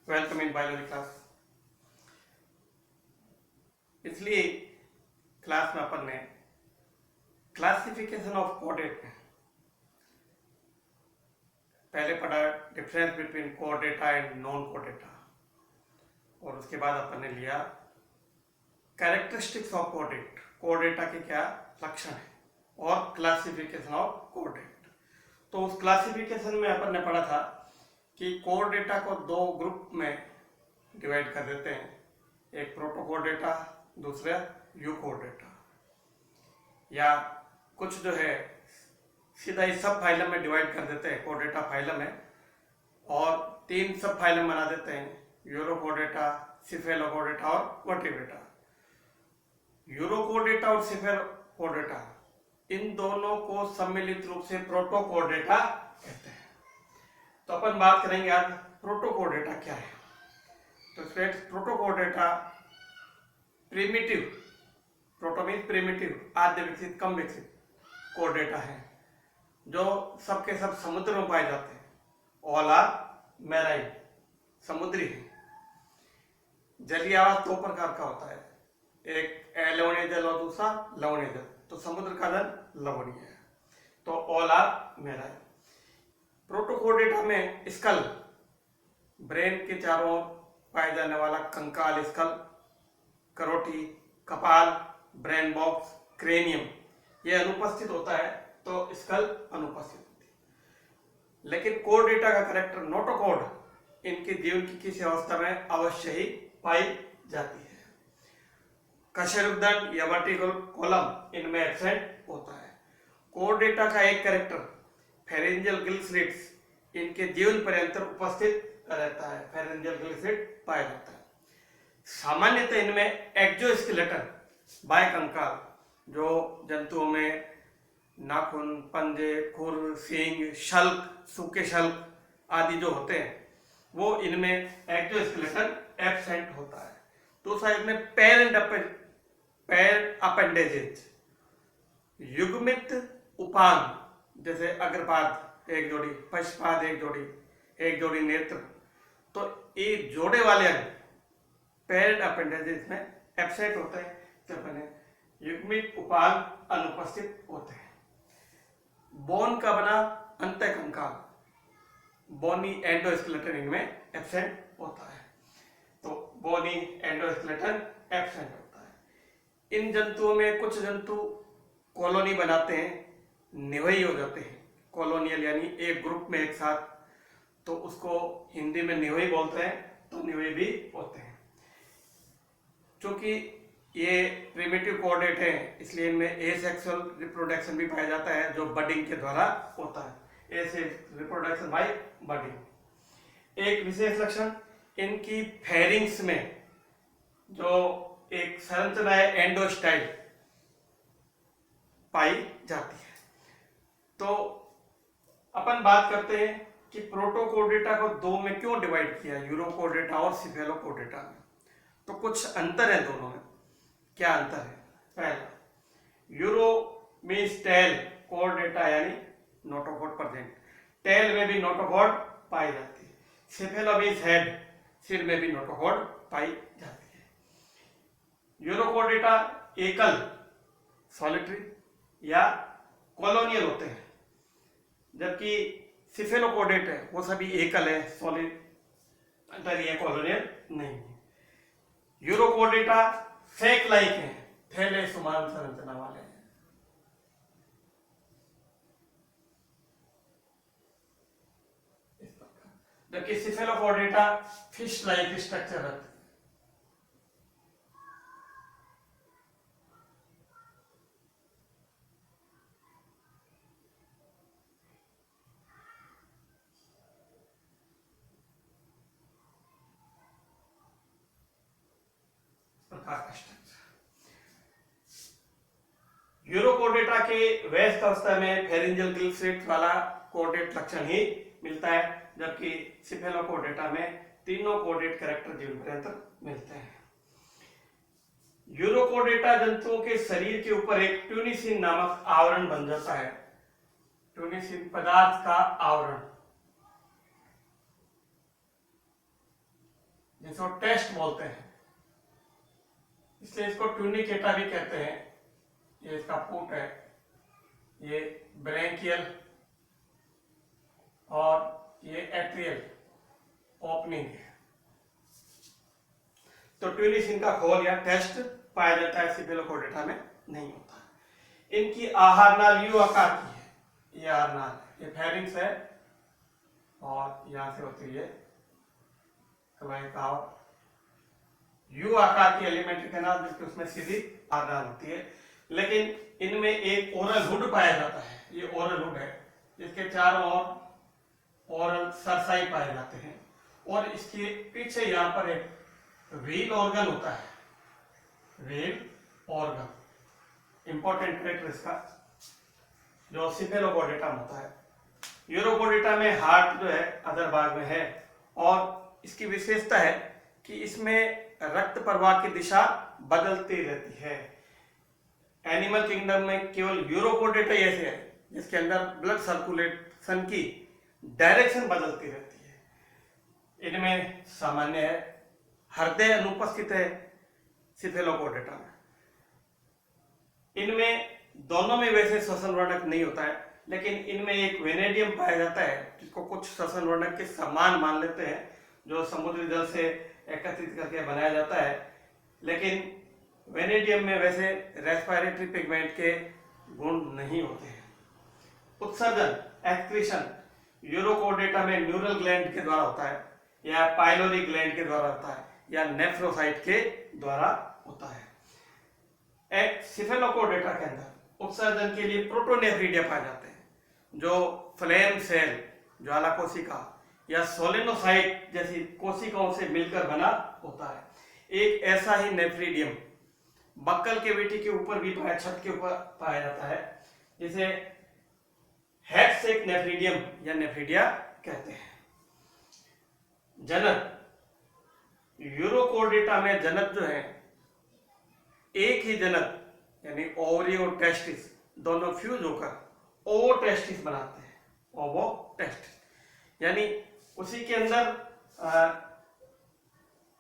Welcome in biology class. इसलिए class में अपन ने क्लासिफिकेशन ऑफ कोऑर्डिनेट पहले पढ़ा, डिफरेंस बिटवीन कोऑर्डिनेटा एंड नॉन कोऑर्डिनेटा, और उसके बाद अपन ने लिया कैरेक्टरिस्टिक्स ऑफ कोऑर्डिनेट, कोऑर्डिनेटा के क्या लक्षण है, और क्लासिफिकेशन ऑफ कोऑर्डिनेट। तो उस क्लासिफिकेशन में अपन ने पढ़ा था कि कोऑर्डिनेटा को दो ग्रुप में डिवाइड कर देते हैं, एक प्रोटोकोऑर्डिनेटा, दूसरा यूकोऑर्डिनेटा, या कुछ जो है सीधा ही सब फाइलम में डिवाइड कर देते हैं, कोऑर्डिनेटा फाइलम है, और तीन सब फाइलम बना देते हैं, यूरोकोऑर्डिनेटा, सिफेलोकोऑर्डिनेटा और वर्टिब्रेटा। यूरोकोऑर्डिनेटा और सिफेलोकोऑर्डिनेटा इन दोनों को सम्मिलित रूप से प्रोटोकोऑर्डिनेटा कहते हैं। तो अपन बात करेंगे आज प्रोटोकोऑर्डिनेटा क्या है। तो students, protochordata primitive, proto means primitive, आद्य विकसित, कम विकसित कोऑर्डिनेटा है जो सबके सब समुद्र में पाए जाते हैं। ऑल आर मैराइन, समुद्री है। जलीय आवास दो प्रकार का होता है, एक अलवणीय जल और दूसरा लवणीय जल। तो समुद्र का जल लवणीय है, तो ऑल आर मैराइन। प्रोटोकोऑर्डिनेटा में स्कल, ब्रेन के चारों ओर पाए जाने वाला कंकाल स्कल, करोटी, कपाल, ब्रेन बॉक्स, क्रेनियम, ये अनुपस्थित होता है, तो स्कल अनुपस्थित होती है। लेकिन कोऑर्डिनेटा का कैरेक्टर नोटोकॉर्ड इनके जीवन की किसी अवस्था में अवश्य ही पाई जाती है। कशेरुकदंड या वर्टिकल कॉलम इनमें एब्सेंट होता है। कोऑर्डिनेटा का एक कैरेक्टर फेरेंजियल गिल स्लिट्स इनके जीवन पर्यंत उपस्थित रहता है, फेरेंजियल गिल स्लिट पाया जाता है। सामान्यतः इनमें एक्सोस्केलेटन, बाह्य कंकाल, जो जंतुओं में नाखून, पंजे, खुर, सींग, शल्क, सूखे शल्क आदि जो होते हैं, वो इनमें एक्सोस्केलेटन एब्सेंट होता है। दूसरा, इसमें पैर अपेंडेजेज, युग्मित उपांग, जैसे अग्रपाद एक जोड़ी, पश्चपाद एक जोड़ी, एक जोड़ी नेत्र, तो ये जोड़े वाले अंग पैर अपेंडेजेज में एब्सेंट होते हैं, जबकि युग्मित उपांग अनुपस्थित होते हैं। बोन का बना अंतः कंकाल, बोनी एंडोस्केलेटन इनमें एब्सेंट होता है, तो बोनी एंडोस्केलेटन एब्सेंट होता है। इन जंतुओं में कुछ जंतु कॉलोनी बनाते हैं, निवयी हो जाते हैं, कॉलोनियल यानी एक ग्रुप में एक साथ, तो उसको हिंदी में निवयी बोलते हैं, तो निवयी भी होते हैं। क्योंकि ये प्रिमिटिव कोऑर्डिनेट है, इसलिए इनमें एसेक्सुअल रिप्रोडक्शन भी पाया जाता है, जो बडिंग के द्वारा होता है, रिप्रोडक्शन बाय बडिंग। एक विशेष लक्षण, इनकी फेरिंग्स में जो एक संरचना है एंडोस्टाइल पाई जाती है। तो अपन बात करते हैं कि प्रोटोकोऑर्डिनेटा को दो में क्यों डिवाइड किया, यूरोकोऑर्डिनेटा और सिफेलोकोऑर्डिनेटा में। तो कुछ अंतर है दोनों में। क्या अंतर है? पहला, यूरो मीन्स टेल, कोऑर्डिनेटा यानी नोटोकॉर्ड प्रेजेंट, टेल में भी नोटोकॉर्ड पाई जाती है। सिफेलो मीन्स हेड, सिर में भी नोटोकॉर्ड पाई जाती है। यूरोकोऑर्डिनेटा एकल, सॉलिटरी या कॉलोनियल होते हैं, जबकि सिफेलोकोऑर्डिनेट है वो सभी एकल है, सॉलिटरी है, कॉलोनियल नहीं है। यूरोकोऑर्डिनेटा फेक लाइक है, थैले समान संरचना वाले हैं। इस प्रकार, जबकि सिफेलोकोऑर्डिनेटा फिश लाइक स्ट्रक्चर रखते हैं। यूरोकोऑर्डिनेटा के वयस्क अवस्था में फेरेंजियल गिल स्लिट वाला कोऑर्डिनेट लक्षण ही मिलता है, जबकि सिफेलोकोऑर्डिनेटा में तीनों कोऑर्डिनेट कैरेक्टर जीवन पर्यंत मिलते हैं। यूरोकोऑर्डिनेटा जंतुओं के शरीर के ऊपर एक ट्यूनिसिन नामक आवरण बन जाता है, ट्यूनिसिन पदार्थ का आवरण। जिसको टेस्ट बोलते हैं, इसलिए इसको ट्यूनिकेटा भी कहते हैं। ये इसका फुट है, ये ब्रैंकियल और ये एट्रियल ओपनिंग है। तो ट्यूनिस इनका खोल या टेस्ट पाया जाता है, सिफेलोकोडेटा में नहीं होता। इनकी आहार नाल यू आकार की है, ये आहार नाल, ये फेरिंग्स है और यहां से होती है यू आकार की एलिमेंट्री कैनाल, जिसकी उसमें सीधी आहार नाल होती है। लेकिन इनमें एक ओरल हुड पाया जाता है, ये ओरल हुड है, जिसके चारों ओर ओरल सरसाई पाए जाते हैं और इसके पीछे यहाँ पर एक व्हील ऑर्गन होता है, व्हील ऑर्गन इंपॉर्टेंट कैरेक्टर इसका, जो सिफेलोपोडेटा में होता है। यूरोपोडेटा में हार्ट जो है अदर भाग में है और इसकी विशेषता है कि इसमें रक्त प्रवाह की दिशा बदलती रहती है। एनिमल किंगडम में केवल यूरोपोडेटा ऐसे है जिसके अंदर ब्लड सर्कुलेशन की डायरेक्शन बदलती रहती है। इनमें सामान्य है, हृदय अनुपस्थित है सिफेलोपोडेटा में। इनमें दोनों में वैसे श्वसन वर्णक नहीं होता है, लेकिन इनमें एक वेनेडियम पाया जाता है जिसको कुछ श्वसन वर्णक के समान मान लेते हैं, जो समुद्री जल से एकत्रित करके बनाया जाता है। लेकिन वेनेडियम में वैसे रेस्पिरेटरी पिगमेंट के गुण नहीं होते हैं। उत्सर्जन एक्सक्रीशन यूरोकोडेटा में न्यूरल ग्लैंड के द्वारा होता है, या पाइलोरी ग्लैंड के द्वारा होता है, या नेफ्रोसाइट के द्वारा होता है। एक सिफेलोकोडेटा के अंदर उत्सर्जन के लिए प्रोटोनेफ्रिडिया पाए जाते हैं, जो फ्लेम सेल, ज्वाला कोशिका या सोलेनोसाइट जैसी कोशिकाओं से मिलकर बना होता है। एक ऐसा ही नेफ्रिडियम बक्कल कैविटी के ऊपर भी पाया, छत के ऊपर पाया जाता है, जिसे हेक्सेक नेफ्रिडियम या नेफ्रिडिया कहते हैं। जनक यूरोकोडेटा में जनक जो है, एक ही जनक यानी ओवरी और टेस्टिस दोनों फ्यूज होकर ओवोटेस्टिस बनाते हैं। ओवोटेस्टिस यानी उसी के अंदर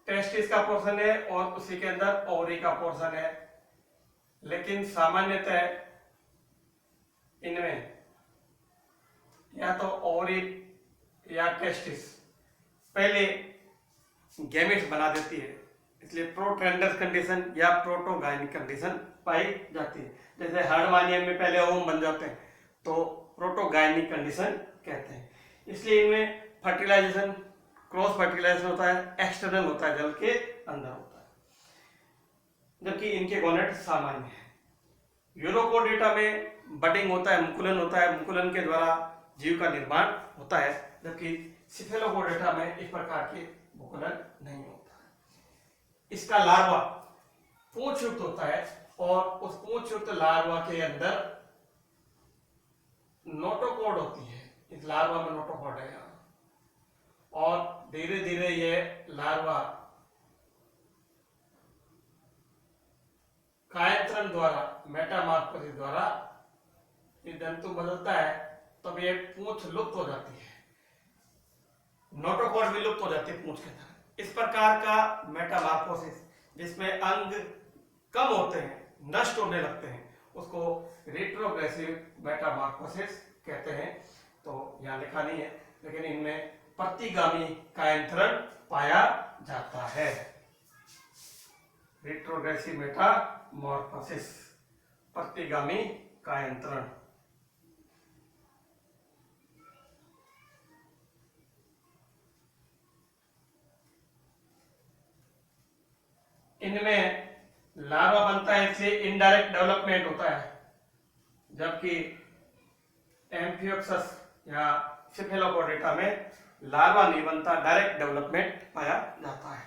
टेस्टिस का पोर्शन है और उसी के अंदर ओवरी का पोर्शन है। लेकिन सामान्यतः इनमें या तो ओवरी या टेस्टिस पहले गैमेट्स बना देती है, इसलिए प्रोट्रेंडस कंडीशन या प्रोटोगाइनिक कंडीशन पाई जाती है। जैसे हार्डमानियम में पहले ओम बन जाते हैं तो प्रोटोगाइनिक कंडीशन कहते हैं। इसलिए इनमें फर्टिलाइजेशन, क्रॉस फर्टिलाइजेशन होता है, एक्सटर्नल होता है, जल के अंदर होता है, जबकि इनके गोनेट सामान्य है। यूरोकोडेटा में बडिंग होता है, मुकुलन होता है, मुकुलन के द्वारा जीव का निर्माण होता है, जबकि सिफेलोकोडेटा में इस प्रकार के मुकुलन नहीं होता है। इसका लार्वा पूंछ युक्त होता है और उस पूंछ युक्त लार्वा के अंदर नोटोकॉड होती है। इस लार्वा में नोटोकॉड है और धीरे धीरे ये लार्वा कायंत्रण द्वारा, मेटामॉर्फोसिस द्वारा ये जंतु बदलता है, तब ये पूंछ लुप्त हो जाती है, नोटोकॉड भी लुप्त हो जाती है पूंछ के अंदर। इस प्रकार का मेटामॉर्फोसिस जिसमें अंग कम होते हैं, नष्ट होने लगते हैं, उसको रिट्रोग्रेसिव मेटामॉर्फोसिस कहते हैं। तो यहाँ लिखा नहीं है, लेकिन इनमें प्रतिगामी कायंत्रण पाया जाता है। रिट्रोग्रेसिव मेटामॉर्फोसिस, प्रतिगामी कायंत्रण। इनमें लार्वा बनता है, इसलिए इनडायरेक्ट डेवलपमेंट होता है, जबकि एम्फियोक्सस या सिफेलोकोडेटा में लार्वा नहीं बनता, डायरेक्ट डेवलपमेंट पाया जाता है।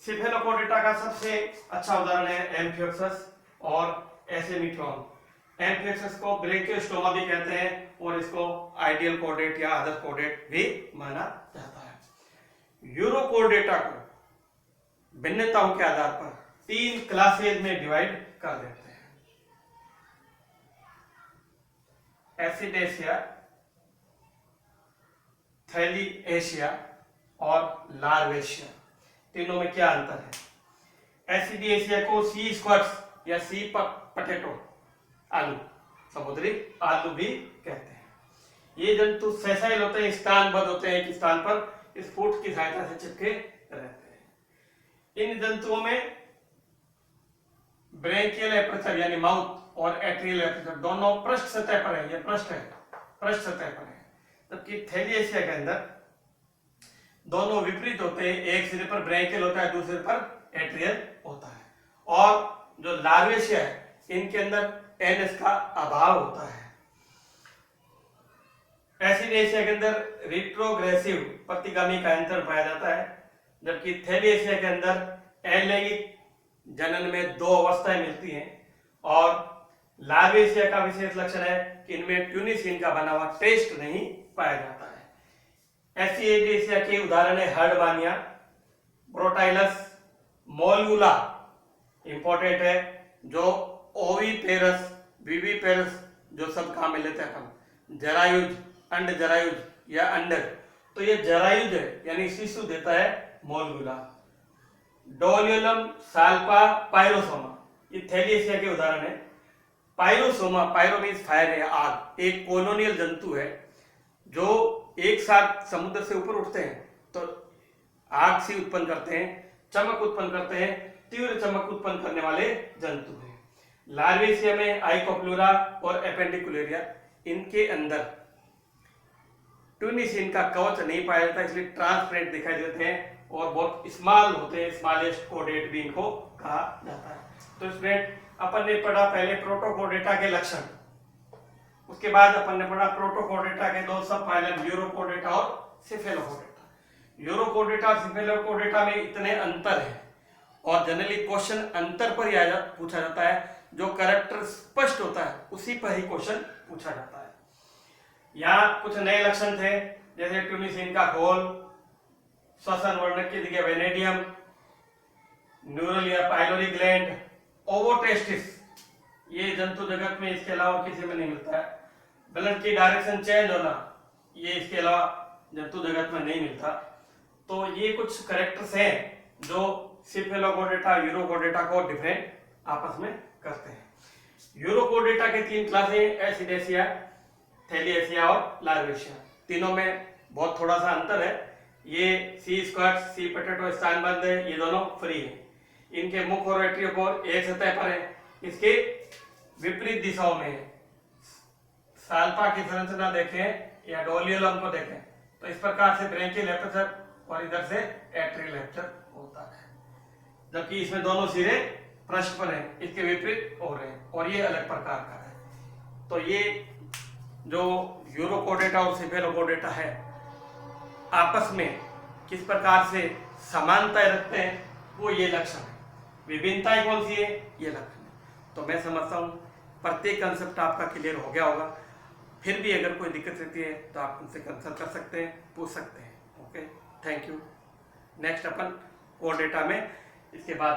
सिफेलोकोडेटा का सबसे अच्छा उदाहरण है एम्फियोक्सस और एसेमीट्रॉन। एम्फियोक्सस को ब्रेकियोस्टोमा भी कहते हैं और इसको आइडियल कोडेट या अदर कोडेट भी माना जाता है। यूरोकोडेटा को भिन्नताओं के आधार पर 3 क्लासेज में डिवाइड कर देते हैं। एसिडेशिया, थैलीएशिया और लार्वेशिया, तीनों में क्या अंतर है। एसिडिएसिया को सी स्क्वाट्स या सी पटेटो, आलू, समुद्री आलू भी कहते हैं। ये जंतु सेसाइल होते हैं, स्थानबद्ध होते हैं, एक स्थान पर इस फूट की सहायता से चिपके रहते हैं। इन जंतुओं में ब्रेंकियल एपर्चर यानी माउथ और एट्रियल एपर्चर दोनों पृष्ठ सतह पर है, ये पृष्ठ है, पृष्ठ सतह पर है, जबकि थैलिएसिया के अंदर दोनों विपरीत होते हैं, एक सिरे पर ब्रेंकियल होता है, दूसरे पर एट्रियल होता है। और जो लार्वेशिया है इनके अंदर एनएस का अभाव होता है। एसिडेशिया के अंदर रिट्रोग्रेसिव प्रतिगामी का अंतर पाया जाता है, जबकि थैलिएशिया के अंदर अलैंगिक जनन में दो अवस्थाएं मिलती हैं। और लार्वेशिया का विशेष लक्षण है कि इनमें ट्यूनिसिन का बना हुआ टेस्ट नहीं पाया जाता है। एसिडेशिया के उदाहरण है हर्डवानिया, ब्रोटाइलस, मोल्यूला इंपॉर्टेंट है, जो ओविपेरस, विविपेरस जो सब काम में लेते हैं अपन, जरायुज, अंड जरायुज या अंडर, तो ये जरायुज है यानी शिशु देता है मोल्यूला। डोलियोलम, साल्पा, पायरोसोमा ये थैलिएशिया के उदाहरण है। पायरोसोमा, पायरो मीन्स फायर है, आग, एक कोलोनियल जंतु है जो एक साथ समुद्र से ऊपर उठते हैं तो आग सी उत्पन्न करते हैं, चमक उत्पन्न करते हैं, तीव्र चमक उत्पन्न करने वाले जंतु हैं। लार्वेशिया में आइकोप्लूरा और एपेंडिकुलेरिया, इनके अंदर ट्यूनिसिन का कवच नहीं पाया जाता, इसलिए ट्रांसपेरेंट दिखाई देते हैं और बहुत स्मॉल होते हैं, स्मॉलेस्ट कोडेट भी इनको कहा जाता है। तो स्टूडेंट अपन ने पढ़ा पहले प्रोटोकोडेटा के लक्षण, उसके बाद अपन ने पढ़ा प्रोटोकोडेटा के दो सब फाइलम, यूरोकोडेटा और सिफेलोकोडेटा। यूरोकोडेटा और सिफेलोकोडेटा में इतने अंतर है और जनरली क्वेश्चन अंतर पर ही पूछा जाता है, जो कैरेक्टर स्पष्ट होता है उसी पर ही क्वेश्चन पूछा जाता है। यहाँ कुछ नए लक्षण थे, जैसे ट्यूनिसिन का घोल, श्वसन वर्णक की जगह वेनेडियम, न्यूरल या पाइलोरी ग्लैंड, ओवोटेस्टिस, ये जंतु जगत में इसके अलावा किसी में नहीं मिलता है। ब्लड की डायरेक्शन चेंज होना, ये इसके अलावा जंतु जगत में नहीं मिलता। तो ये कुछ कैरेक्टर्स हैं जो सिफेलोकोडेटा, यूरोकोडेटा को डिफरेंट आपस में करते हैं। यूरोकोडेटा के तीन क्लासें, एसिडेशिया, थैलिएशिया और लार्वेशिया। तीनों में बहुत थोड़ा सा अंतर है, ये सी स्क्वाट्स, सी पोटैटो स्थानबद्ध है, ये दोनों फ्री है। इनके मुख और रेट्रियोपोर एक सतह पर है, इसके विपरीत दिशाओं में है। साल्पा की संरचना देखें या डोलियोलम को देखें तो इस प्रकार से ब्रेंकियल एपर्चर और इधर से एट्रियल एपर्चर होता है, जबकि इसमें दोनों सिरे पृष्ठ पर हैं, इसके विपरीत हो रहे हैं और ये अलग प्रकार का है। तो ये जो यूरोकोडेटा और सिफेलोकोडेटा है आपस में किस प्रकार से समानताएं रखते हैं, वो ये लक्षण है। विभिन्नताएं कौन सी है, ये लक्षण है। तो मैं समझता हूँ प्रत्येक कंसेप्ट आपका क्लियर हो गया होगा। फिर भी अगर कोई दिक्कत रहती है तो आप उनसे कंसल्ट कर सकते हैं, पूछ सकते हैं। Okay, thank you. नेक्स्ट अपन कोडेटा में इसके बाद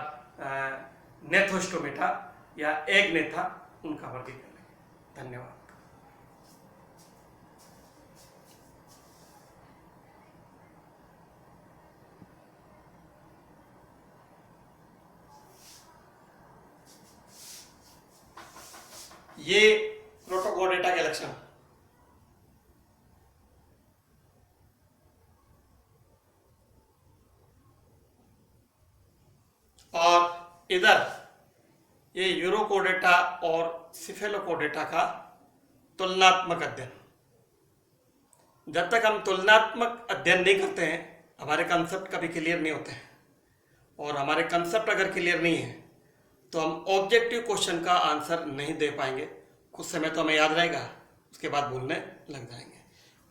नेथोस्टोमेटा या एग नेथा उनका वर्गीकरण करेंगे। धन्यवाद। ये प्रोटोकोडेटा के लक्षण, और इधर ये यूरोकोडेटा और सिफेलोकोडेटा का तुलनात्मक अध्ययन। जब तक हम तुलनात्मक अध्ययन नहीं करते हैं हमारे कंसेप्ट कभी क्लियर नहीं होते हैं, और हमारे कंसेप्ट अगर क्लियर नहीं है तो हम ऑब्जेक्टिव क्वेश्चन का आंसर नहीं दे पाएंगे। कुछ समय तो हमें याद रहेगा, उसके बाद भूलने लग जाएंगे।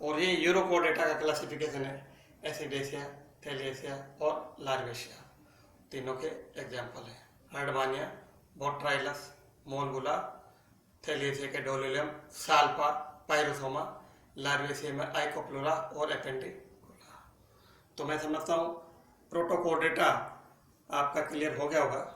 और ये यूरोकोडेटा का क्लासिफिकेशन है, एसिडेशिया, थैलिएशिया और लार्वेशिया, तीनों के एग्जाम्पल हैं। हर्डवानिया, बोट्राइलस, मोलगुला, थैलिएशिया के डोलियोलम, साल्पा, पायरोसोमा, लार्वेशिया में आइकोप्लूरा और एपेंडिकुला। तो मैं समझता हूँ प्रोटोकोडेटा आपका क्लियर हो गया होगा।